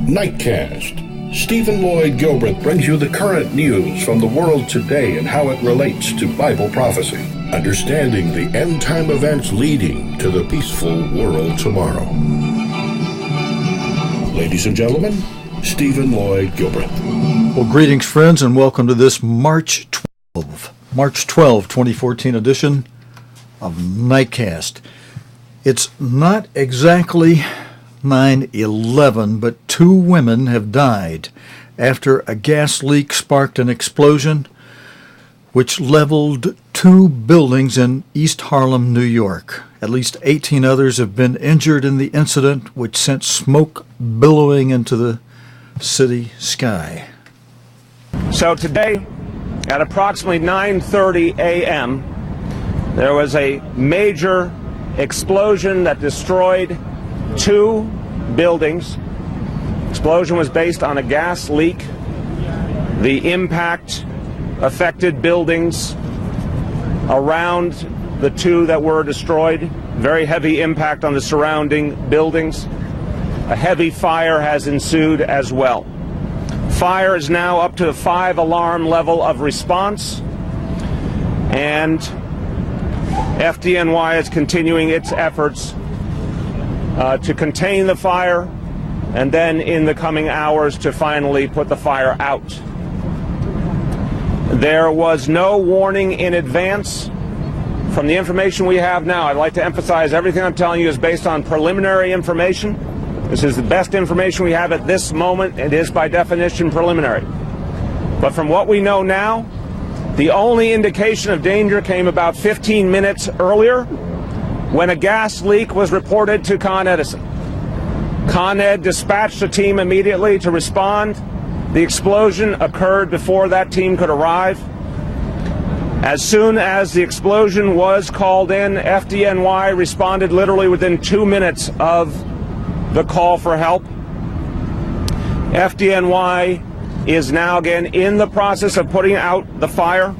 Nightcast. Stephen Lloyd Gilbreth brings you the current news from the world today and how it relates to Bible prophecy. Understanding the end-time events leading to the peaceful world tomorrow. Ladies and gentlemen, Stephen Lloyd Gilbreth. Well, greetings, friends, and welcome to this March 12, 2014 edition of Nightcast. It's not exactly 9/11, but two women have died after a gas leak sparked an explosion which leveled two buildings in East Harlem, New York. At least 18 others have been injured in the incident, which sent smoke billowing into the city sky. So today, at approximately 9:30 a.m., there was a major explosion that destroyed two buildings. Explosion was based on a gas leak. The impact affected buildings around the two that were destroyed. Very heavy impact on the surrounding buildings. A heavy fire has ensued as well. Fire is now up to a 5-alarm level of response, and FDNY is continuing its efforts to contain the fire, and then in the coming hours to finally put the fire out. There was no warning in advance. From the information we have now, I'd like to emphasize everything I'm telling you is based on preliminary information. This is the best information we have at this moment. It is by definition preliminary. But from what we know now, the only indication of danger came about 15 minutes earlier when a gas leak was reported to Con Edison. Con Ed dispatched a team immediately to respond. The explosion occurred before that team could arrive. As soon as the explosion was called in, FDNY responded literally within 2 minutes of the call for help. FDNY is now again in the process of putting out the fire.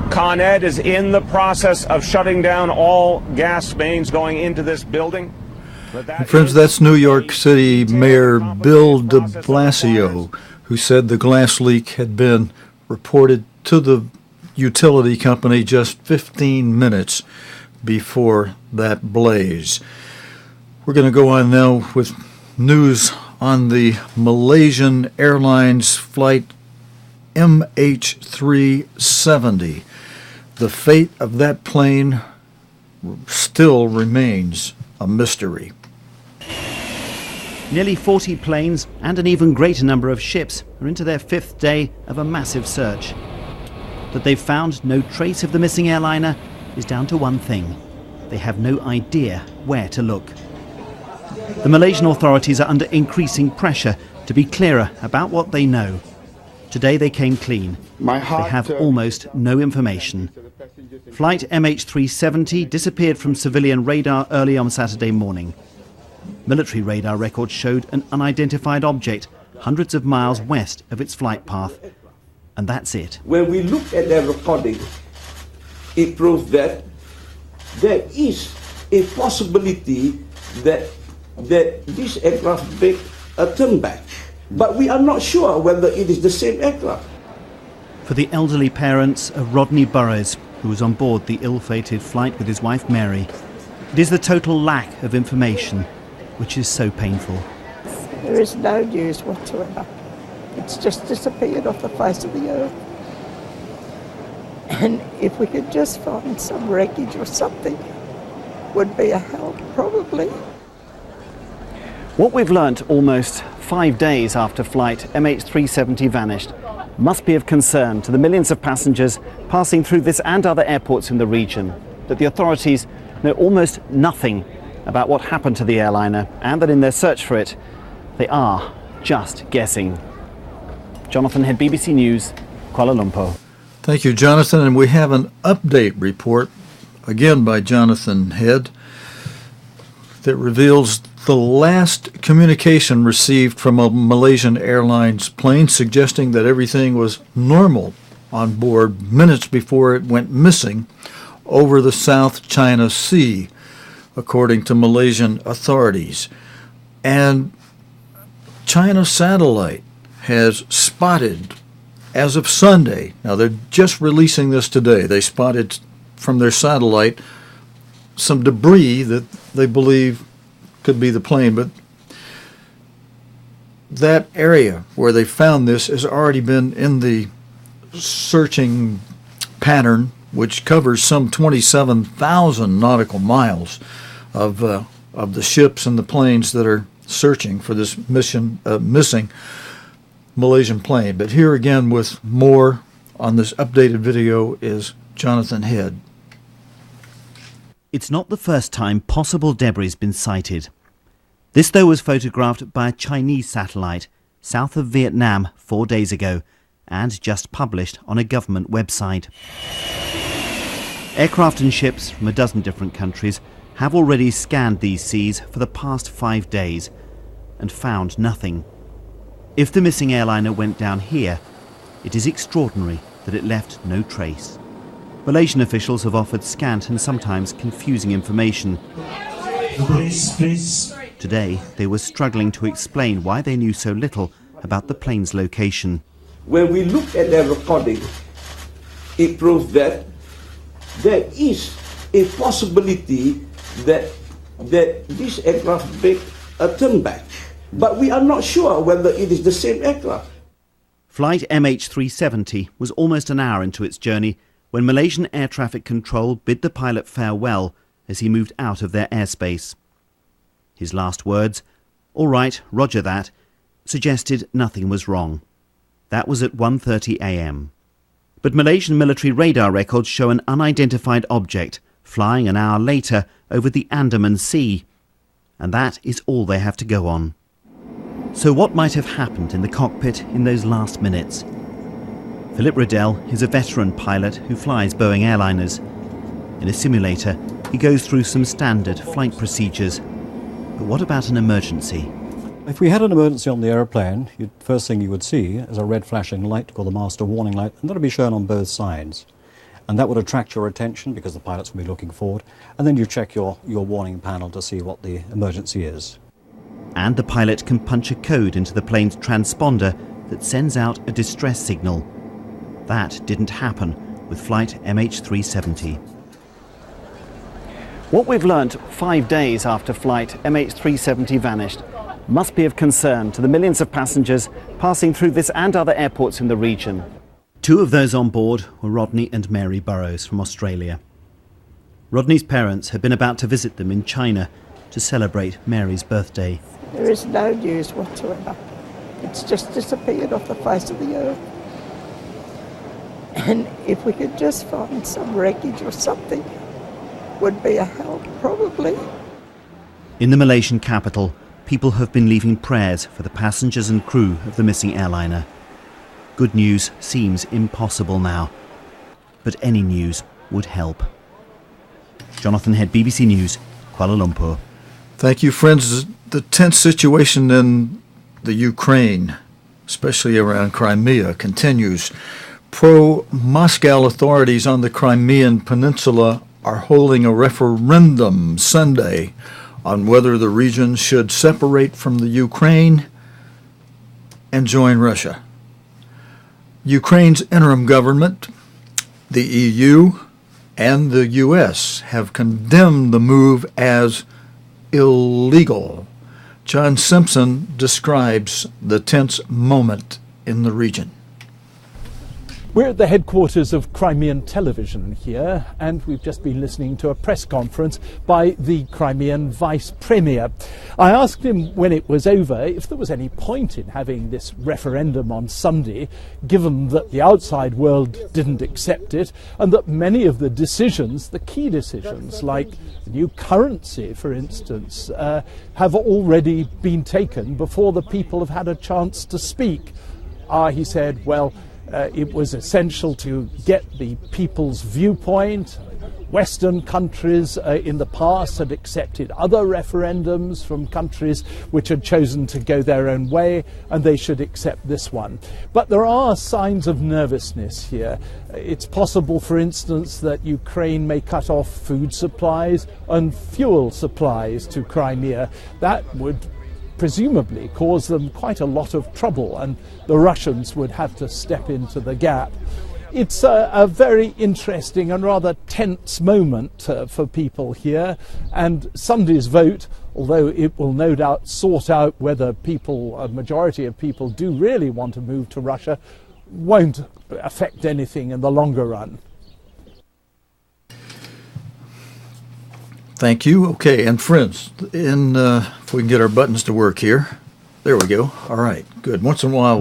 Con Ed is in the process of shutting down all gas mains going into this building. Friends, that's New York City Mayor Bill de Blasio, who said the glass leak had been reported to the utility company just 15 minutes before that blaze. We're going to go on now with news on the Malaysian Airlines flight MH370. The fate of that plane still remains a mystery. Nearly 40 planes and an even greater number of ships are into their 5th day of a massive search. That they've found no trace of the missing airliner is down to one thing: they have no idea where to look. The Malaysian authorities are under increasing pressure to be clearer about what they know. Today they came clean. They have almost no information. Flight MH370 disappeared from civilian radar early on Saturday morning. Military radar records showed an unidentified object hundreds of miles west of its flight path. And that's it. When we look at their recording, it proves that there is a possibility that this aircraft made a turn back. But we are not sure whether it is the same aircraft. For the elderly parents of Rodney Burrows, who was on board the ill-fated flight with his wife Mary, it is the total lack of information which is so painful. There is no news whatsoever. It's just disappeared off the face of the earth. And if we could just find some wreckage or something, would be a help, probably. What we've learnt almost 5 days after flight MH370 vanished must be of concern to the millions of passengers passing through this and other airports in the region, that the authorities know almost nothing about what happened to the airliner, and that in their search for it, they are just guessing. Jonathan Head, BBC News, Kuala Lumpur. Thank you, Jonathan. And we have an update report, again by Jonathan Head, that reveals the last communication received from a Malaysian Airlines plane suggesting that everything was normal on board minutes before it went missing over the South China Sea, according to Malaysian authorities. And China satellite has spotted, as of Sunday, now they're just releasing this today, they spotted from their satellite some debris that they believe could be the plane, but that area where they found this has already been in the searching pattern, which covers some 27,000 nautical miles of the ships and the planes that are searching for this missing Malaysian plane. But here again with more on this updated video is Jonathan Head. It's not the first time possible debris has been sighted. This, though, was photographed by a Chinese satellite south of Vietnam 4 days ago and just published on a government website. Aircraft and ships from a dozen different countries have already scanned these seas for the past 5 days and found nothing. If the missing airliner went down here, it is extraordinary that it left no trace. Malaysian officials have offered scant and sometimes confusing information. Please. Today, they were struggling to explain why they knew so little about the plane's location. When we look at their recording, it proves that there is a possibility that this aircraft make a turn back. But we are not sure whether it is the same aircraft. Flight MH370 was almost an hour into its journey when Malaysian Air Traffic Control bid the pilot farewell as he moved out of their airspace. His last words, "All right, roger that," suggested nothing was wrong. That was at 1:30 a.m. But Malaysian military radar records show an unidentified object flying an hour later over the Andaman Sea. And that is all they have to go on. So what might have happened in the cockpit in those last minutes? Philip Riddell is a veteran pilot who flies Boeing airliners. In a simulator, he goes through some standard flight procedures. But what about an emergency? If we had an emergency on the aeroplane, first thing you would see is a red flashing light called the master warning light, and that would be shown on both sides. And that would attract your attention because the pilots will be looking forward, and then you check your warning panel to see what the emergency is. And the pilot can punch a code into the plane's transponder that sends out a distress signal. That didn't happen with flight MH370. What we've learnt 5 days after flight MH370 vanished must be of concern to the millions of passengers passing through this and other airports in the region. 2 of those on board were Rodney and Mary Burrows from Australia. Rodney's parents had been about to visit them in China to celebrate Mary's birthday. There is no news whatsoever. It's just disappeared off the face of the earth. And if we could just find some wreckage or something, would be a help, probably. In the Malaysian capital, people have been leaving prayers for the passengers and crew of the missing airliner. Good news seems impossible now, but any news would help. Jonathan Head, BBC News, Kuala Lumpur. Thank you, friends. The tense situation in the Ukraine, especially around Crimea, continues. Pro-Moscow authorities on the Crimean Peninsula are holding a referendum Sunday on whether the region should separate from the Ukraine and join Russia. Ukraine's interim government, the EU, and the US have condemned the move as illegal. John Simpson describes the tense moment in the region. We're at the headquarters of Crimean television here, and we've just been listening to a press conference by the Crimean Vice Premier. I asked him when it was over if there was any point in having this referendum on Sunday, given that the outside world didn't accept it, and that many of the decisions, the key decisions, like the new currency, for instance, have already been taken before the people have had a chance to speak. He said, well, it was essential to get the people's viewpoint. Western countries in the past had accepted other referendums from countries which had chosen to go their own way, and they should accept this one. But there are signs of nervousness here. It's possible, for instance, that Ukraine may cut off food supplies and fuel supplies to Crimea. That would presumably cause them quite a lot of trouble, and the Russians would have to step into the gap. It's a very interesting and rather tense moment for people here, and Sunday's vote, although it will no doubt sort out whether a majority of people do really want to move to Russia, won't affect anything in the longer run. Thank you. Okay, and friends, if we can get our buttons to work here. There we go. All right, good. Once in a while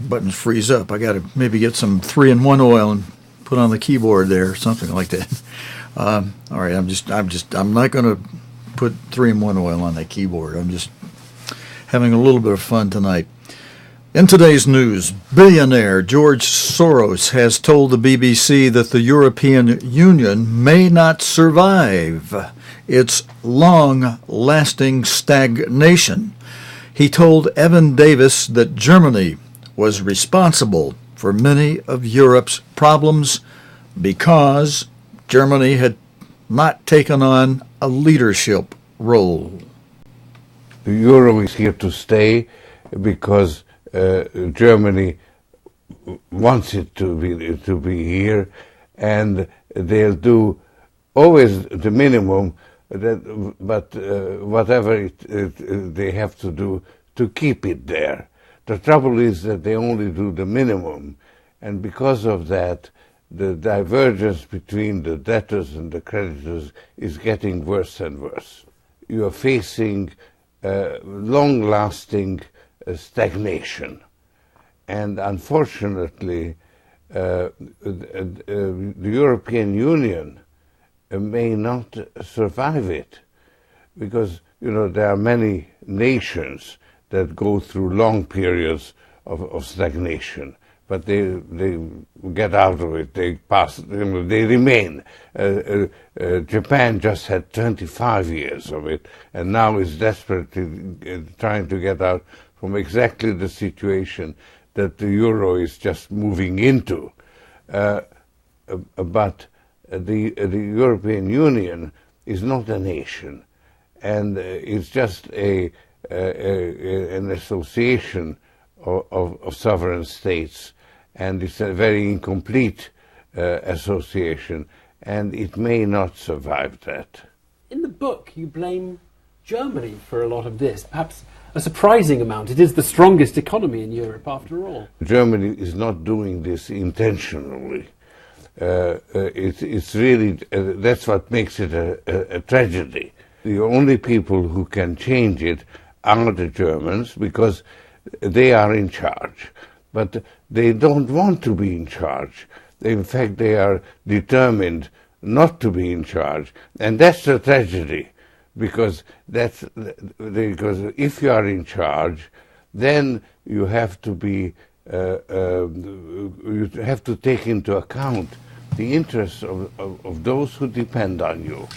buttons freeze up. I got to maybe get some 3-in-1 oil and put on the keyboard there, or something like that. All right, I'm not going to put 3-in-1 oil on that keyboard. I'm just having a little bit of fun tonight. In today's news, billionaire George Soros has told the BBC that the European Union may not survive its long-lasting stagnation. He told Evan Davis that Germany was responsible for many of Europe's problems because Germany had not taken on a leadership role. The euro is here to stay because Germany wants it to be here, and they'll do always the minimum, but whatever they have to do to keep it there. The trouble is that they only do the minimum, and because of that, the divergence between the debtors and the creditors is getting worse and worse. You are facing long-lasting stagnation, and unfortunately, the European Union may not survive it, because there are many nations that go through long periods of stagnation, but they get out of it. They pass. They remain. Japan just had 25 years of it, and now is desperately trying to get out from exactly the situation that the euro is just moving into. But the European Union is not a nation, and it's just an association of sovereign states, and it's a very incomplete association, and it may not survive that. In the book, you blame Germany for a lot of this, perhaps a surprising amount. It is the strongest economy in Europe, after all. Germany is not doing this intentionally. It's really, that's what makes it a tragedy. The only people who can change it are the Germans, because they are in charge. But they don't want to be in charge. In fact, they are determined not to be in charge. And that's the tragedy, because if you are in charge, then you have to be you have to take into account the interests of those who depend on you.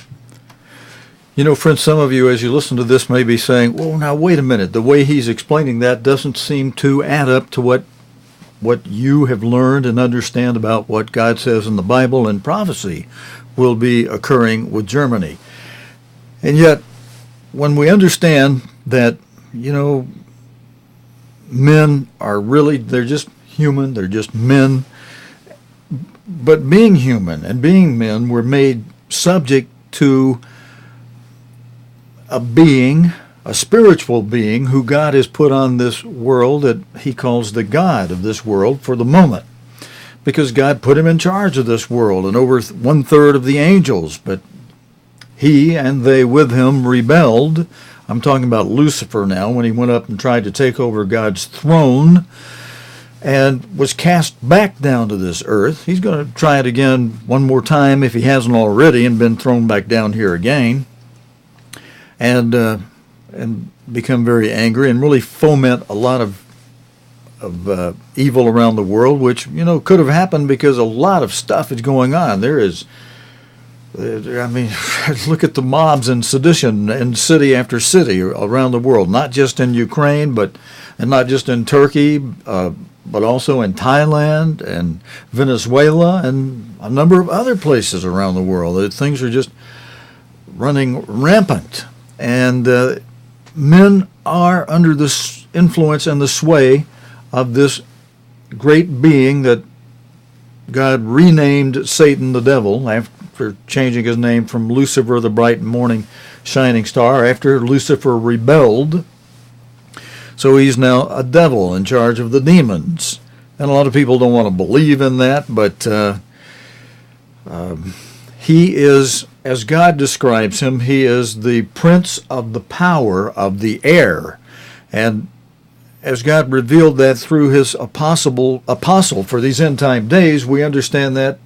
Friends, some of you, as you listen to this, may be saying, well, now, wait a minute. The way he's explaining that doesn't seem to add up to what you have learned and understand about what God says in the Bible and prophecy will be occurring with Germany. And yet, when we understand that, men are really, they're just human, they're just men. But being human and being men, we're made subject to a being, a spiritual being, who God has put on this world that he calls the God of this world for the moment. Because God put him in charge of this world and over 1/3 of the angels. But he and they with him rebelled. I'm talking about Lucifer now, when he went up and tried to take over God's throne and was cast back down to this earth. He's going to try it again one more time if he hasn't already and been thrown back down here again. And become very angry and really foment a lot of evil around the world, which could have happened because a lot of stuff is going on. Look at the mobs and sedition in city after city around the world, not just in Ukraine, and not just in Turkey, but also in Thailand and Venezuela and a number of other places around the world. Things are just running rampant. And men are under the influence and the sway of this great being that God renamed Satan the devil after changing his name from Lucifer, the bright morning shining star, after Lucifer rebelled. So he's now a devil in charge of the demons. And a lot of people don't want to believe in that, but he is, as God describes him, he is the prince of the power of the air. And as God revealed that through his apostle for these end time days, we understand that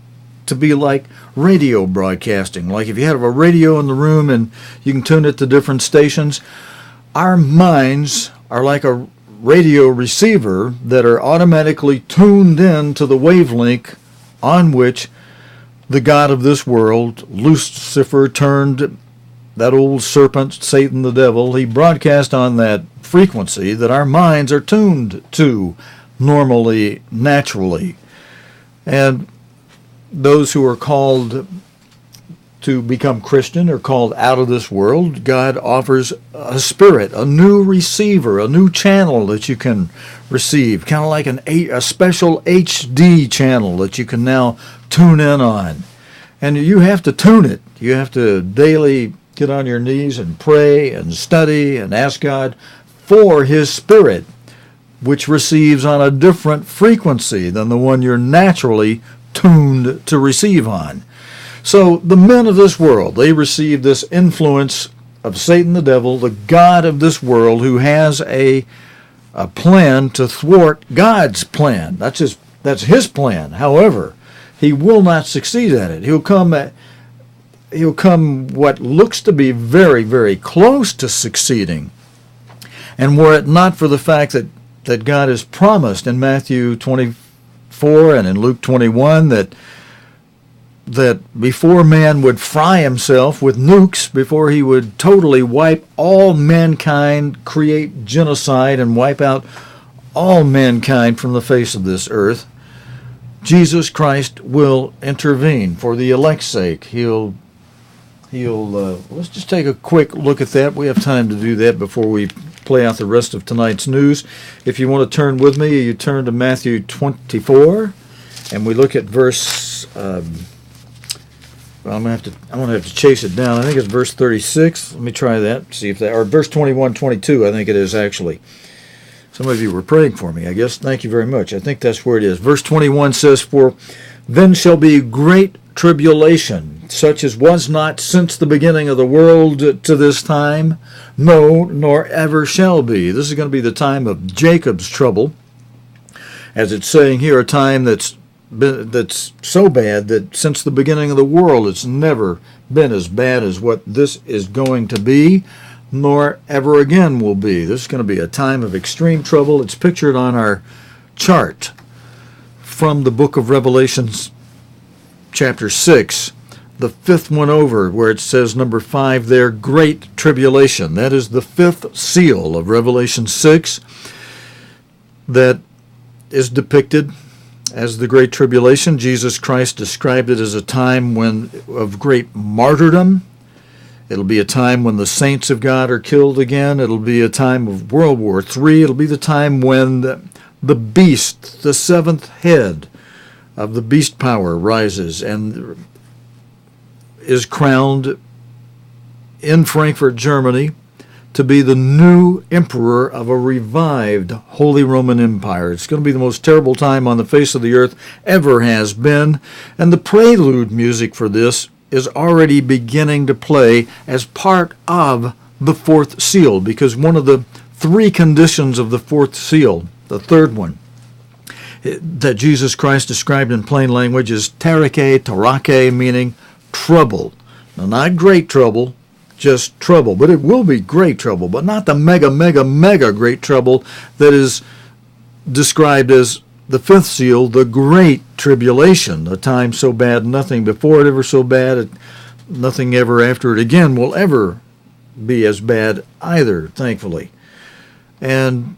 to be like radio broadcasting. Like if you have a radio in the room and you can tune it to different stations, our minds are like a radio receiver that are automatically tuned in to the wavelength on which the god of this world, Lucifer, turned that old serpent, Satan the devil. He broadcast on that frequency that our minds are tuned to normally, naturally. And those who are called to become Christian or called out of this world, God offers a spirit, a new receiver, a new channel that you can receive, kind of like a special HD channel that you can now tune in on. And you have to tune it. You have to daily get on your knees and pray and study and ask God for his spirit, which receives on a different frequency than the one you're naturally tuned to receive on. So the men of this world, they receive this influence of Satan the devil, the god of this world, who has a plan to thwart God's plan. That's his plan. However, he will not succeed at it. He'll come what looks to be very, very close to succeeding. And were it not for the fact that God has promised in Matthew 24 and in Luke 21 that before man would fry himself with nukes, before he would totally wipe all mankind, create genocide, and wipe out all mankind from the face of this earth, Jesus Christ will intervene for the elect's sake. He'll let's just take a quick look at that. We have time to do that before we play out the rest of tonight's news. If you want to turn with me, you turn to Matthew 24, and we look at verse... I'm going to have to chase it down. I think it's verse 36. Let me try that. See if that, or verse 21, 22, I think it is actually. Some of you were praying for me, I guess. Thank you very much. I think that's where it is. Verse 21 says, "For then shall be great tribulation, such as was not since the beginning of the world to this time, no, nor ever shall be." This is going to be the time of Jacob's trouble. As it's saying here, a time that's so bad that since the beginning of the world it's never been as bad as what this is going to be, nor ever again will be. This is going to be a time of extreme trouble. It's pictured on our chart from the book of Revelation, chapter 6, the fifth one over, where it says number 5 there, great tribulation. That is the fifth seal of Revelation 6 that is depicted as the Great Tribulation. Jesus Christ described it as a time of great martyrdom. It'll be a time when the saints of God are killed again. It'll be a time of World War III. It'll be the time when the beast, the seventh head of the beast power, rises and is crowned in Frankfurt, Germany, to be the new emperor of a revived Holy Roman Empire. It's going to be the most terrible time on the face of the earth ever has been. And the prelude music for this is already beginning to play as part of the fourth seal, because one of the three conditions of the fourth seal, the third one, that Jesus Christ described in plain language is terake, meaning trouble. Now, not great trouble, just trouble. But it will be great trouble, but not the mega great trouble that is described as the fifth seal, the Great Tribulation, a time so bad nothing before it ever so bad, nothing ever after it again will ever be as bad either, thankfully. And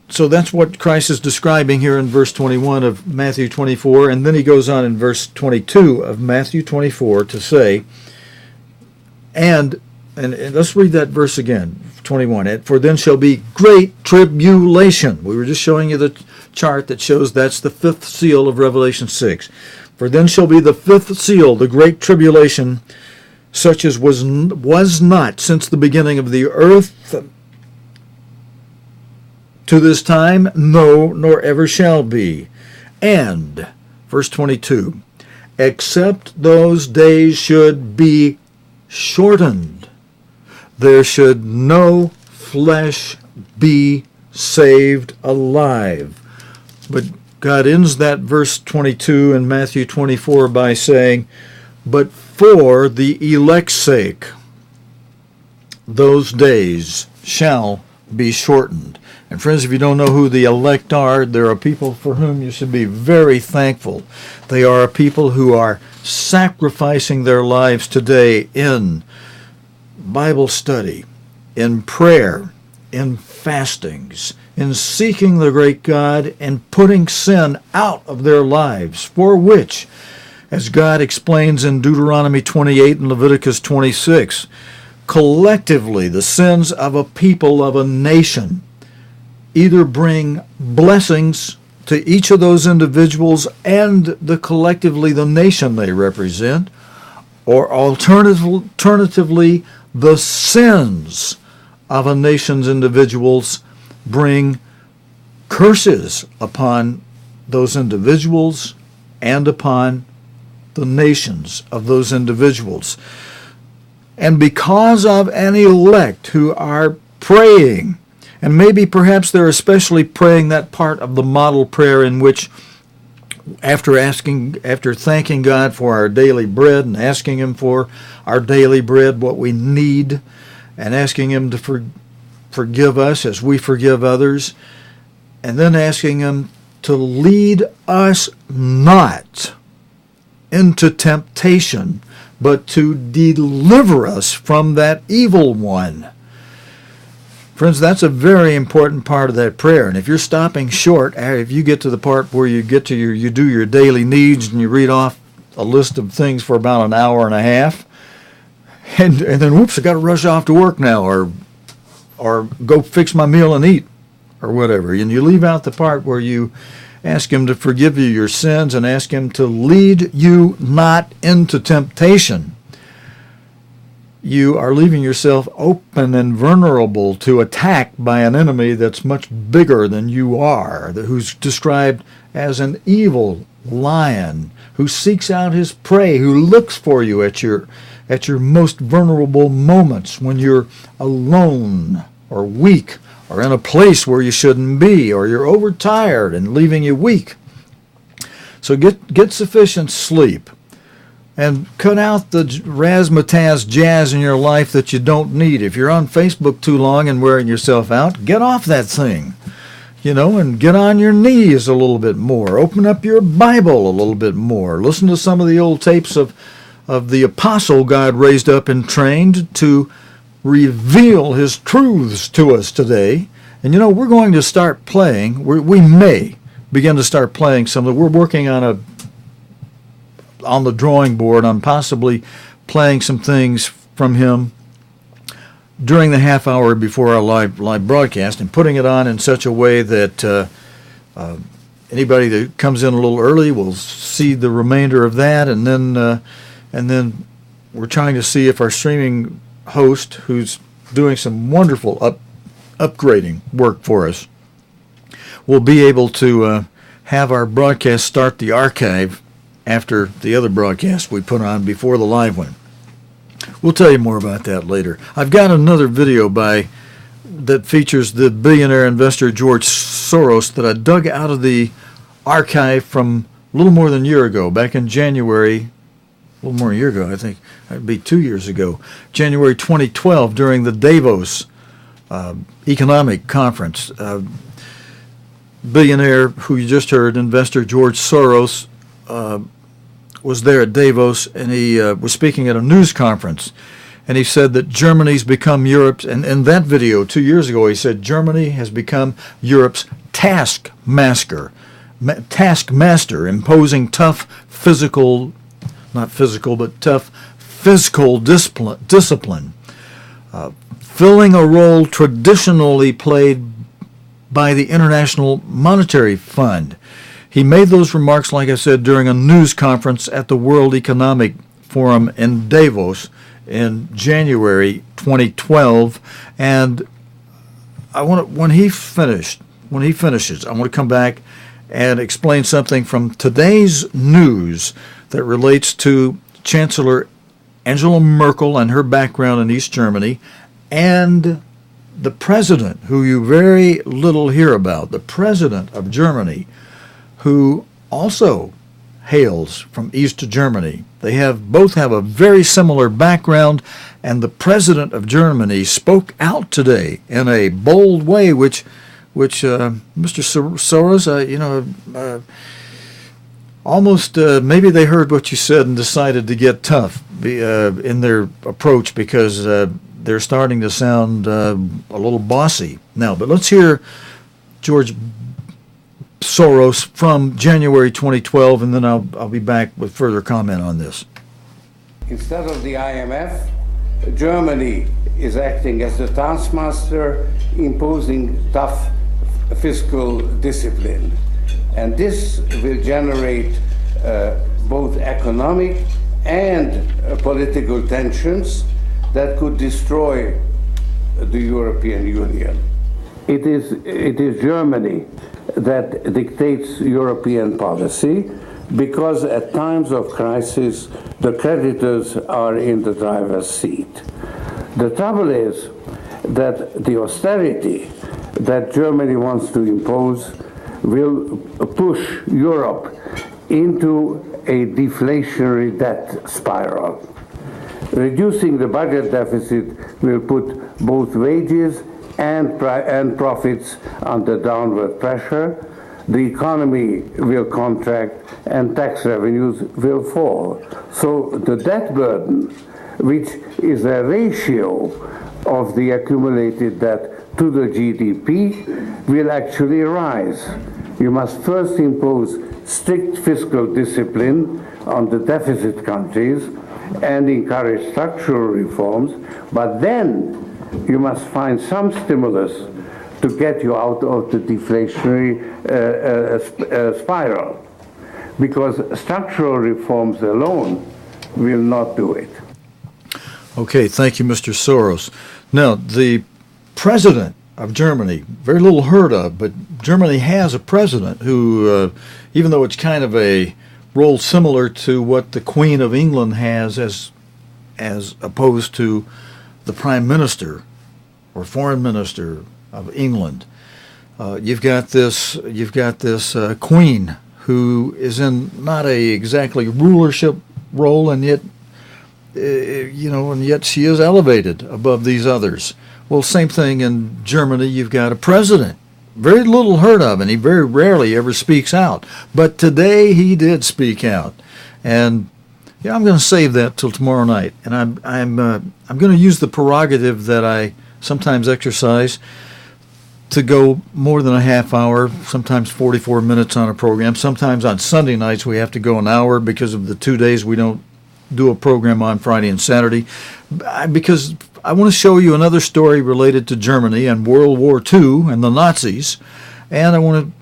so that's what Christ is describing here in verse 21 of Matthew 24, and then he goes on in verse 22 of Matthew 24 to say, "And and let's read that verse again, 21. For then shall be great tribulation. We were just showing you the chart that shows that's the fifth seal of Revelation 6. For then shall be the fifth seal, the great tribulation, such as was not since the beginning of the earth to this time, no, nor ever shall be. And, verse 22, except those days should be shortened, there should no flesh be saved alive. But God ends that verse 22 in Matthew 24 by saying, but for the elect's sake, those days shall be shortened. And friends, if you don't know who the elect are, there are people for whom you should be very thankful. They are people who are sacrificing their lives today in Bible study, in prayer, in fastings, in seeking the great God, and putting sin out of their lives, for which, as God explains in Deuteronomy 28 and Leviticus 26, collectively the sins of a people, of a nation, either bring blessings to each of those individuals and collectively the nation they represent, or alternatively the sins of a nation's individuals bring curses upon those individuals and upon the nations of those individuals. And because of an elect who are praying, and maybe perhaps they're especially praying that part of the model prayer in which after thanking God for our daily bread and asking Him for our daily bread, what we need, and asking Him to forgive us as we forgive others, and then asking Him to lead us not into temptation, but to deliver us from that evil one. Friends, that's a very important part of that prayer. And if you're stopping short, if you get to the part where you get to you do your daily needs and you read off a list of things for about an hour and a half, and then whoops, I got to rush off to work now, or go fix my meal and eat, or whatever, and you leave out the part where you ask Him to forgive you your sins and ask Him to lead you not into temptation, you are leaving yourself open and vulnerable to attack by an enemy that's much bigger than you are, who's described as an evil lion, who seeks out his prey, who looks for you at your most vulnerable moments when you're alone or weak or in a place where you shouldn't be, or you're overtired and leaving you weak. So get sufficient sleep. And cut out the razzmatazz jazz in your life that you don't need. If you're on Facebook too long and wearing yourself out, get off that thing, and get on your knees a little bit more. Open up your Bible a little bit more. Listen to some of the old tapes of the apostle God raised up and trained to reveal His truths to us today. And we're going to start playing, we may begin to start playing some of we're working on the drawing board on possibly playing some things from him during the half hour before our live broadcast, and putting it on in such a way that anybody that comes in a little early will see the remainder of that, and then we're trying to see if our streaming host, who's doing some wonderful upgrading work for us, will be able to have our broadcast start the archive after the other broadcast we put on before the live one. We'll tell you more about that later. I've got another video that features the billionaire investor George Soros that I dug out of the archive from a little more than a year ago, back in January, a little more than a year ago, I think, that'd be 2 years ago, January 2012, during the Davos economic conference. Billionaire who you just heard, investor George Soros, was there at Davos, and he was speaking at a news conference, and he said that Germany's become Europe's, and in that video 2 years ago he said Germany has become Europe's taskmaster, imposing tough fiscal discipline filling a role traditionally played by the International Monetary Fund. He made those remarks, like I said, during a news conference at the World Economic Forum in Davos in January 2012. And when he finishes, I want to come back and explain something from today's news that relates to Chancellor Angela Merkel and her background in East Germany, and the president, who you very little hear about, the president of Germany, who also hails from East Germany. They both have a very similar background, and the president of Germany spoke out today in a bold way, which Mr. Soros, almost maybe they heard what you said and decided to get tough in their approach, because they're starting to sound a little bossy now. But let's hear George Soros from January 2012, and then I'll be back with further comment on this. Instead of the IMF, Germany is acting as the taskmaster, imposing tough fiscal discipline. And this will generate both economic and political tensions that could destroy the European Union. It is Germany that dictates European policy, because at times of crisis, the creditors are in the driver's seat. The trouble is that the austerity that Germany wants to impose will push Europe into a deflationary debt spiral. Reducing the budget deficit will put both wages and profits under downward pressure. The economy will contract and tax revenues will fall. So the debt burden, which is a ratio of the accumulated debt to the GDP, will actually rise. You must first impose strict fiscal discipline on the deficit countries and encourage structural reforms, but then you must find some stimulus to get you out of the deflationary spiral, because structural reforms alone will not do it. Okay, thank you, Mr. Soros. Now, the president of Germany, very little heard of, but Germany has a president who, even though it's kind of a role similar to what the Queen of England has as opposed to the Prime Minister or Foreign Minister of England, you've got this Queen who is in not a exactly rulership role, and yet she is elevated above these others. Well, same thing in Germany. You've got a president, very little heard of, and he very rarely ever speaks out. But today he did speak out, and I'm going to save that till tomorrow night. And I'm going to use the prerogative that I sometimes exercise to go more than a half hour, sometimes 44 minutes on a program. Sometimes on Sunday nights we have to go an hour because of the 2 days we don't do a program on Friday and Saturday, because I want to show you another story related to Germany and World War II and the Nazis, and I want to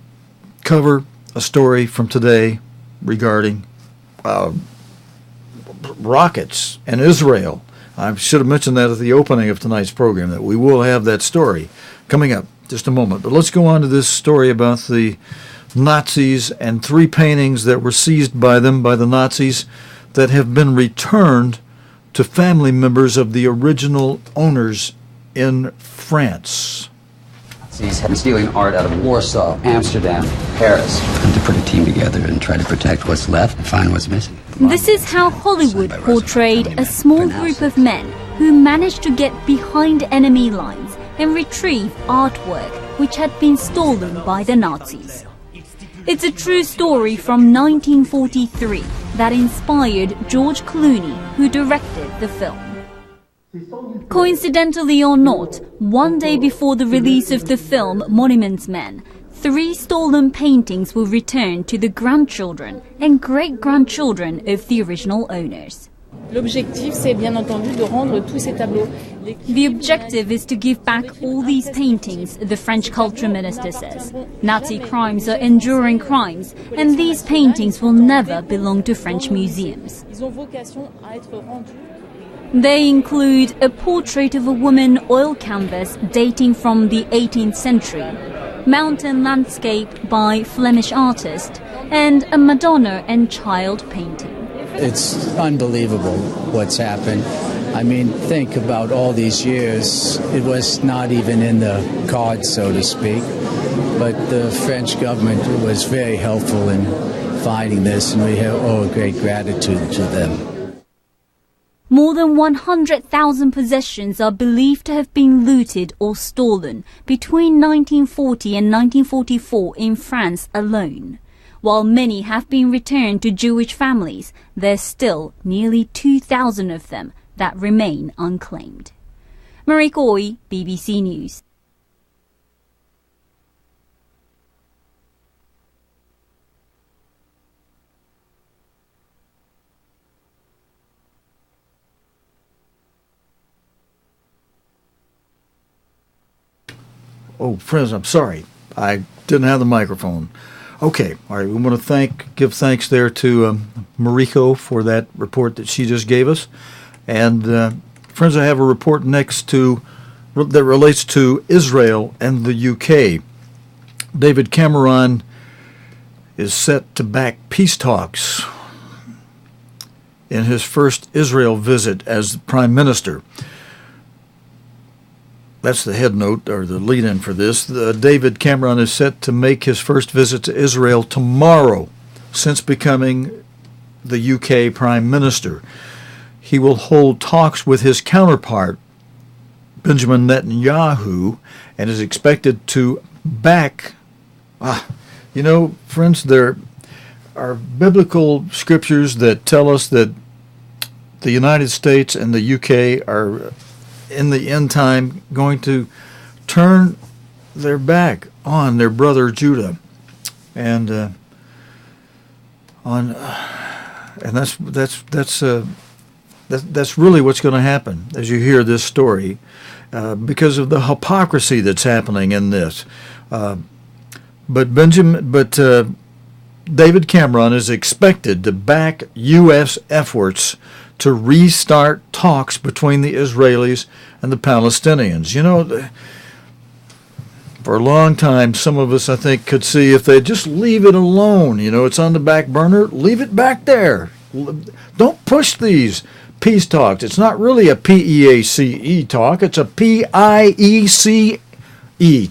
cover a story from today regarding rockets and Israel. I should have mentioned that at the opening of tonight's program, that we will have that story coming up just a moment. But let's go on to this story about the Nazis and 3 paintings that were seized by them, by the Nazis, that have been returned to family members of the original owners in France. Nazis have been stealing art out of Warsaw, Amsterdam, Paris. And to put a team together and try to protect what's left and find what's missing. This is how Hollywood portrayed a small group of men who managed to get behind enemy lines and retrieve artwork which had been stolen by the Nazis. It's a true story from 1943 that inspired George Clooney, who directed the film. Coincidentally or not, one day before the release of the film Monuments Men, 3 stolen paintings were returned to the grandchildren and great-grandchildren of the original owners. L'objectif, c'est bien entendu de rendre tous ces tableaux. The objective is to give back all these paintings, the French culture minister says. Nazi crimes are enduring crimes, and these paintings will never belong to French museums. Ils ont vocation à être rendus. They include a portrait of a woman oil canvas dating from the 18th century, mountain landscape by Flemish artist, and a Madonna and child painting. It's unbelievable what's happened. I mean, think about all these years. It was not even in the cards, so to speak. But the French government was very helpful in fighting this, and we owe great gratitude to them. More than 100,000 possessions are believed to have been looted or stolen between 1940 and 1944 in France alone. While many have been returned to Jewish families, there's still nearly 2,000 of them that remain unclaimed. Mariko Oi, BBC News. Oh, friends, I'm sorry. I didn't have the microphone. Okay, all right. We want to give thanks there to Mariko for that report that she just gave us. And friends, I have a report next that relates to Israel and the UK. David Cameron is set to back peace talks in his first Israel visit as Prime Minister. That's the head note, or the lead-in for this. David Cameron is set to make his first visit to Israel tomorrow since becoming the UK Prime Minister. He will hold talks with his counterpart, Benjamin Netanyahu, and is expected to back... friends, there are biblical scriptures that tell us that the United States and the UK are... in the end time going to turn their back on their brother Judah, and that's really what's going to happen as you hear this story, because of the hypocrisy that's happening in this. But David Cameron is expected to back U.S. efforts to restart talks between the Israelis and the Palestinians. For a long time, some of us, I think, could see if they just leave it alone. It's on the back burner, leave it back there. Don't push these peace talks. It's not really a PEACE talk. It's a PIECE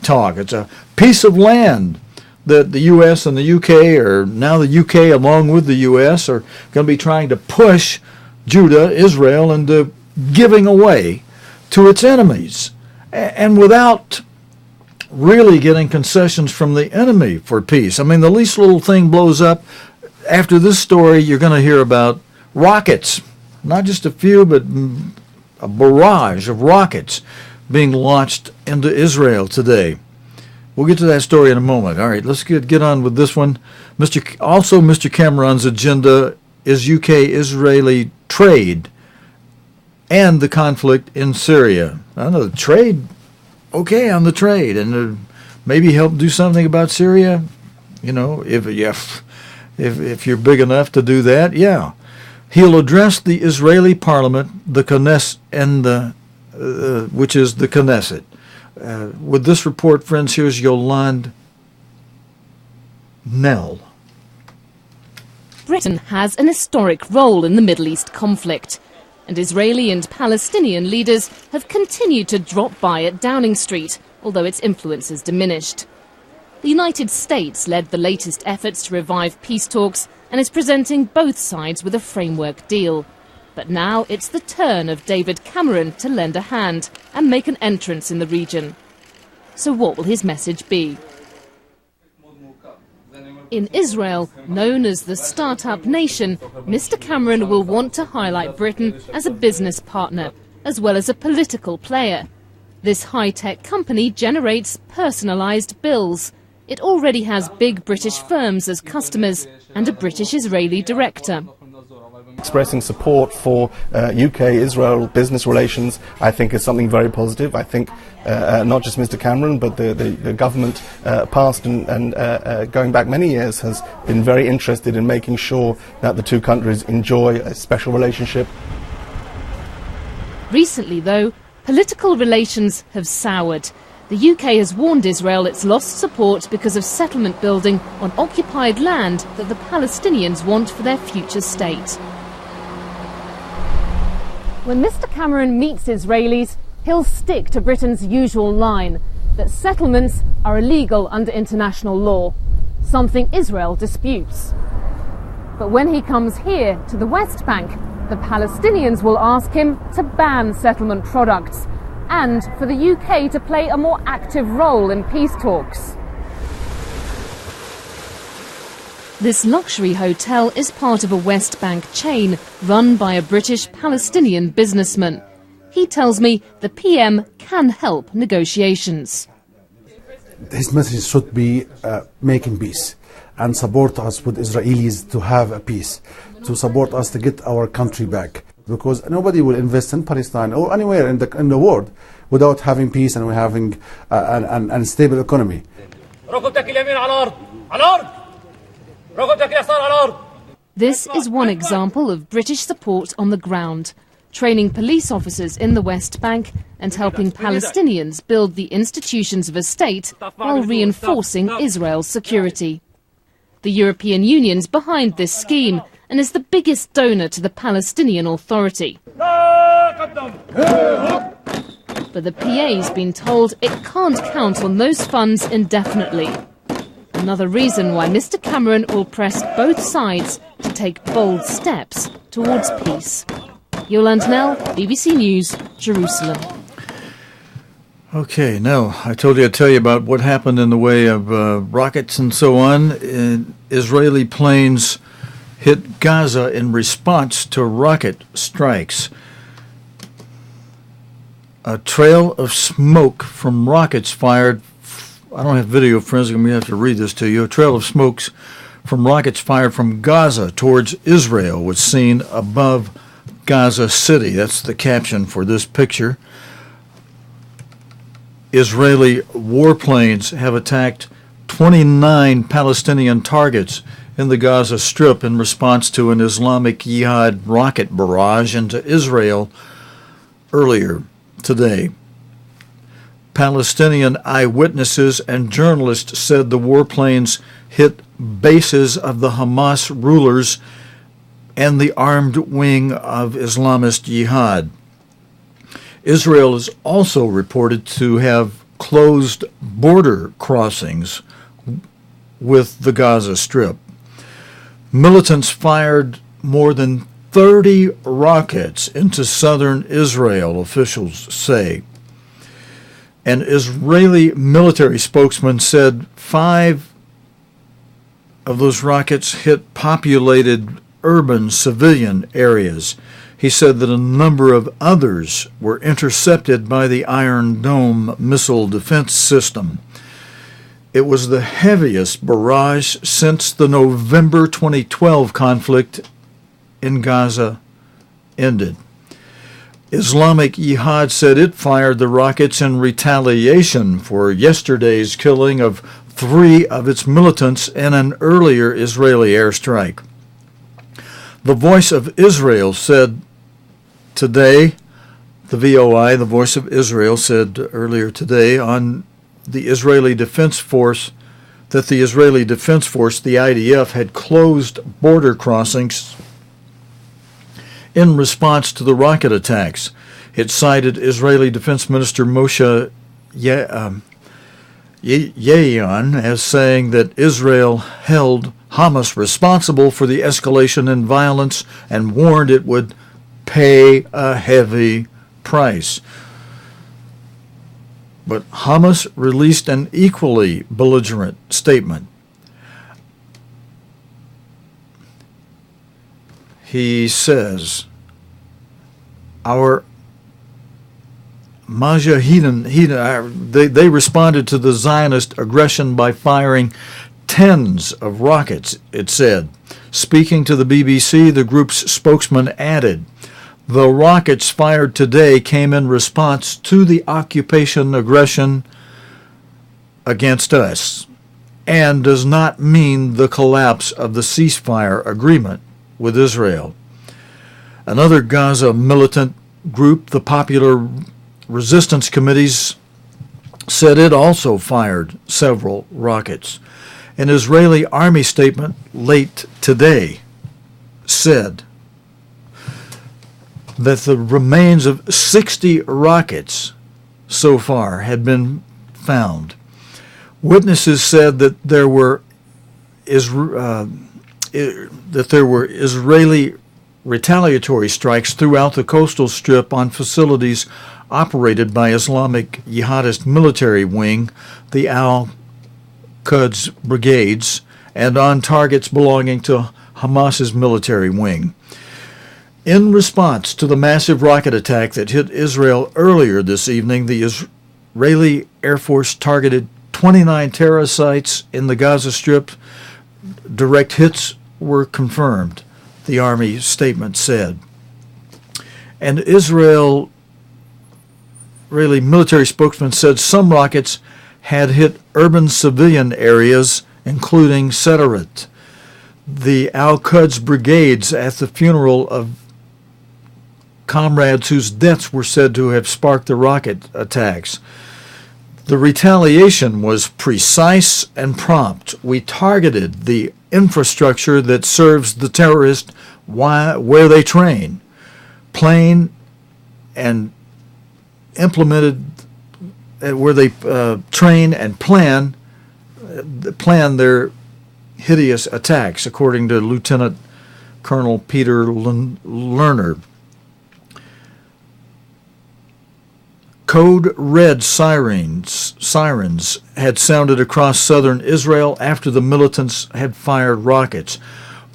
talk. It's a piece of land that the U.S. and the U.K., or now the U.K. along with the U.S., are going to be trying to push Judah, Israel, into giving away to its enemies, and without really getting concessions from the enemy for peace. I mean, the least little thing blows up. After this story, you're going to hear about rockets, not just a few, but a barrage of rockets being launched into Israel today. We'll get to that story in a moment. All right, let's get on with this one. Mr. Cameron's agenda is UK-Israeli trade and the conflict in Syria. I know the trade, okay, on the trade, and maybe help do something about Syria. If you're big enough to do that, yeah. He'll address the Israeli Parliament, the Knesset, and which is the Knesset. With this report, friends, here's Yolande Nell. Britain has an historic role in the Middle East conflict, and Israeli and Palestinian leaders have continued to drop by at Downing Street, although its influence has diminished. The United States led the latest efforts to revive peace talks and is presenting both sides with a framework deal. But now it's the turn of David Cameron to lend a hand and make an entrance in the region. So what will his message be? In Israel, known as the startup nation, Mr. Cameron will want to highlight Britain as a business partner, as well as a political player. This high-tech company generates personalised bills. It already has big British firms as customers and a British-Israeli director. Expressing support for UK-Israel business relations, I think, is something very positive. I think not just Mr. Cameron, but the government past and going back many years has been very interested in making sure that the two countries enjoy a special relationship. Recently, though, political relations have soured. The UK has warned Israel it's lost support because of settlement building on occupied land that the Palestinians want for their future state. When Mr. Cameron meets Israelis, he'll stick to Britain's usual line that settlements are illegal under international law, something Israel disputes. But when he comes here to the West Bank, the Palestinians will ask him to ban settlement products and for the UK to play a more active role in peace talks. This luxury hotel is part of a West Bank chain run by a British Palestinian businessman. He tells me the PM can help negotiations. His message should be making peace and support us with Israelis to have a peace, to support us to get our country back. Because nobody will invest in Palestine or anywhere in the world without having peace and having an stable economy. This is one example of British support on the ground, training police officers in the West Bank and helping Palestinians build the institutions of a state while reinforcing Israel's security. The European Union's behind this scheme and is the biggest donor to the Palestinian Authority. But the PA's been told it can't count on those funds indefinitely. Another reason why Mr. Cameron will press both sides to take bold steps towards peace. Yolande Nell, BBC News, Jerusalem. Okay, now, I told you I'd tell you about what happened in the way of rockets and so on. Israeli planes hit Gaza in response to rocket strikes. A trail of smoke from rockets fired. I don't have video, friends. I'm going to have to read this to you. A trail of smokes from rockets fired from Gaza towards Israel was seen above Gaza City. That's the caption for this picture. Israeli warplanes have attacked 29 Palestinian targets in the Gaza Strip in response to an Islamic Jihad rocket barrage into Israel earlier today. Palestinian eyewitnesses and journalists said the warplanes hit bases of the Hamas rulers and the armed wing of Islamist Jihad. Israel is also reported to have closed border crossings with the Gaza Strip. Militants fired more than 30 rockets into southern Israel, officials say. An Israeli military spokesman said 5 of those rockets hit populated urban civilian areas. He said that a number of others were intercepted by the Iron Dome missile defense system. It was the heaviest barrage since the November 2012 conflict in Gaza ended. Islamic Jihad said it fired the rockets in retaliation for yesterday's killing of 3 of its militants in an earlier Israeli airstrike. The Voice of Israel said today, the VOI, the Voice of Israel, said earlier today on the Israeli Defense Force that the Israeli Defense Force, the IDF, had closed border crossings in response to the rocket attacks. It cited Israeli Defense Minister Moshe Ya'yan as saying that Israel held Hamas responsible for the escalation in violence and warned it would pay a heavy price. But Hamas released an equally belligerent statement. He says, our Mujahideen, they responded to the Zionist aggression by firing tens of rockets, it said. Speaking to the BBC, the group's spokesman added, "The rockets fired today came in response to the occupation aggression against us and does not mean the collapse of the ceasefire agreement with Israel." Another Gaza militant group, the Popular Resistance Committees, said it also fired several rockets. An Israeli army statement late today said that the remains of 60 rockets so far had been found. Witnesses said that there were Israeli retaliatory strikes throughout the coastal strip on facilities operated by Islamic Jihadist military wing, the Al-Quds brigades, and on targets belonging to Hamas's military wing. In response to the massive rocket attack that hit Israel earlier this evening, the Israeli Air Force targeted 29 terrorist sites in the Gaza Strip. Direct hits were confirmed, the Army statement said. And Israeli military spokesman said some rockets had hit urban civilian areas, including Sederot. The Al-Quds brigades at the funeral of comrades whose deaths were said to have sparked the rocket attacks. The retaliation was precise and prompt. We targeted the infrastructure that serves the terrorists where they train, plan and implemented where they train and plan their hideous attacks, according to Lieutenant Colonel Peter Lerner. Code red sirens had sounded across southern Israel after the militants had fired rockets.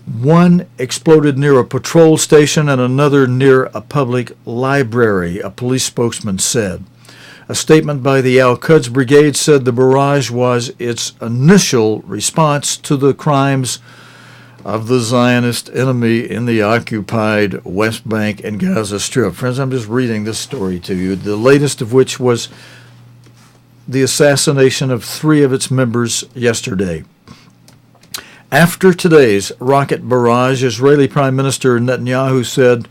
One exploded near a patrol station and another near a public library, a police spokesman said. A statement by the Al-Quds brigade said the barrage was its initial response to the crimes of the Zionist enemy in the occupied West Bank and Gaza Strip. Friends, I'm just reading this story to you, the latest of which was the assassination of 3 of its members yesterday. After today's rocket barrage, Israeli Prime Minister Netanyahu said,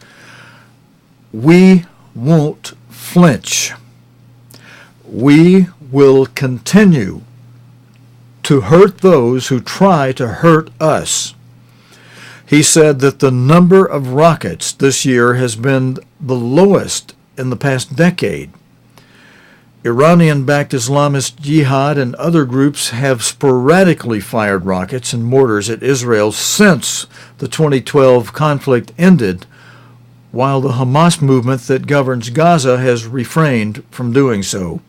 "We won't flinch. We will continue to hurt those who try to hurt us." He said that the number of rockets this year has been the lowest in the past decade. Iranian-backed Islamist Jihad and other groups have sporadically fired rockets and mortars at Israel since the 2012 conflict ended, while the Hamas movement that governs Gaza has refrained from doing so.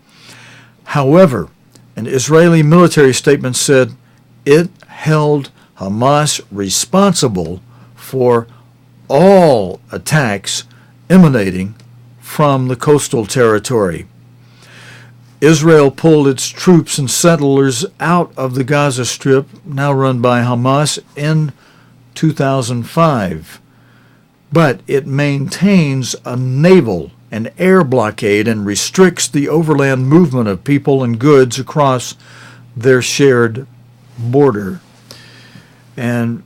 However, an Israeli military statement said it held Hamas responsible for all attacks emanating from the coastal territory. Israel pulled its troops and settlers out of the Gaza Strip, now run by Hamas, in 2005. But it maintains a naval and air blockade and restricts the overland movement of people and goods across their shared border. And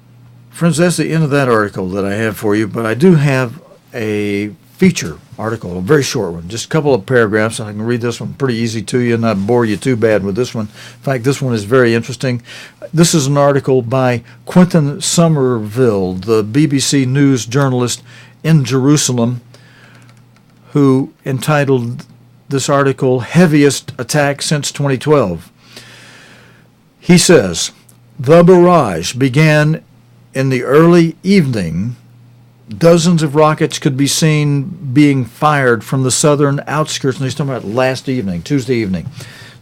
friends, that's the end of that article that I have for you, but I do have a feature article, a very short one, just a couple of paragraphs, and I can read this one pretty easy to you and not bore you too bad with this one. In fact, this one is very interesting. This is an article by Quentin Somerville, the BBC News journalist in Jerusalem, who entitled this article, "Heaviest Attack Since 2012. He says, "The barrage began in the early evening. Dozens of rockets could be seen being fired from the southern outskirts." And he's talking about last evening, Tuesday evening.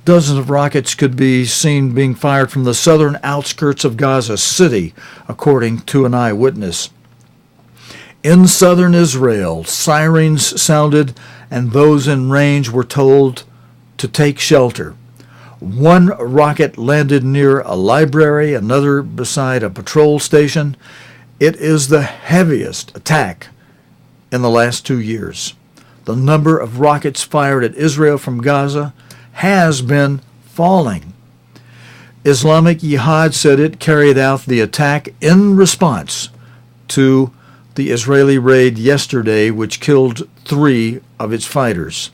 Dozens of rockets could be seen being fired from the southern outskirts of Gaza City, according to an eyewitness. In southern Israel, sirens sounded, and those in range were told to take shelter. One rocket landed near a library, another beside a patrol station. It is the heaviest attack in the last 2 years. The number of rockets fired at Israel from Gaza has been falling. Islamic Jihad said it carried out the attack in response to the Israeli raid yesterday, which killed 3 of its fighters.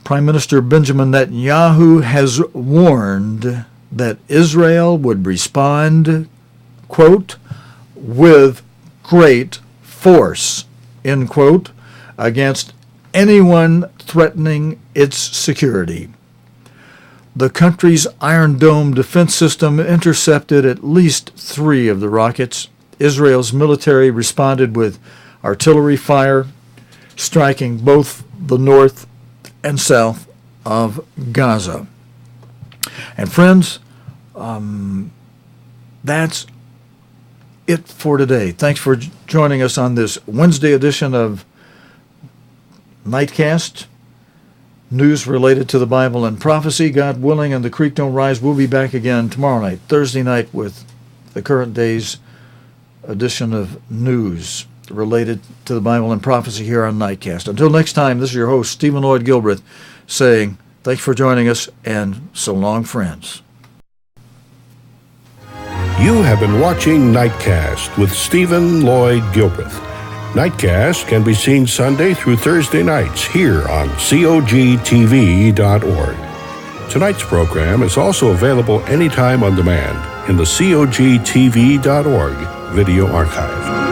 Prime Minister Benjamin Netanyahu has warned that Israel would respond, quote, with great force, end quote, against anyone threatening its security. The country's Iron Dome defense system intercepted at least 3 of the rockets. Israel's military responded with artillery fire, striking both the north and south of Gaza. And friends, that's it for today. Thanks for joining us on this Wednesday edition of Nightcast. News related to the Bible and prophecy. God willing, and the creek don't rise. We'll be back again tomorrow night, Thursday night, with the current day's edition of news related to the Bible and prophecy here on Nightcast. Until next time, this is your host, Stephen Lloyd Gilbreth, saying thanks for joining us, and so long, friends. You have been watching Nightcast with Stephen Lloyd Gilbreth. Nightcast can be seen Sunday through Thursday nights here on COGTV.org. Tonight's program is also available anytime on demand in the COGTV.org video archive.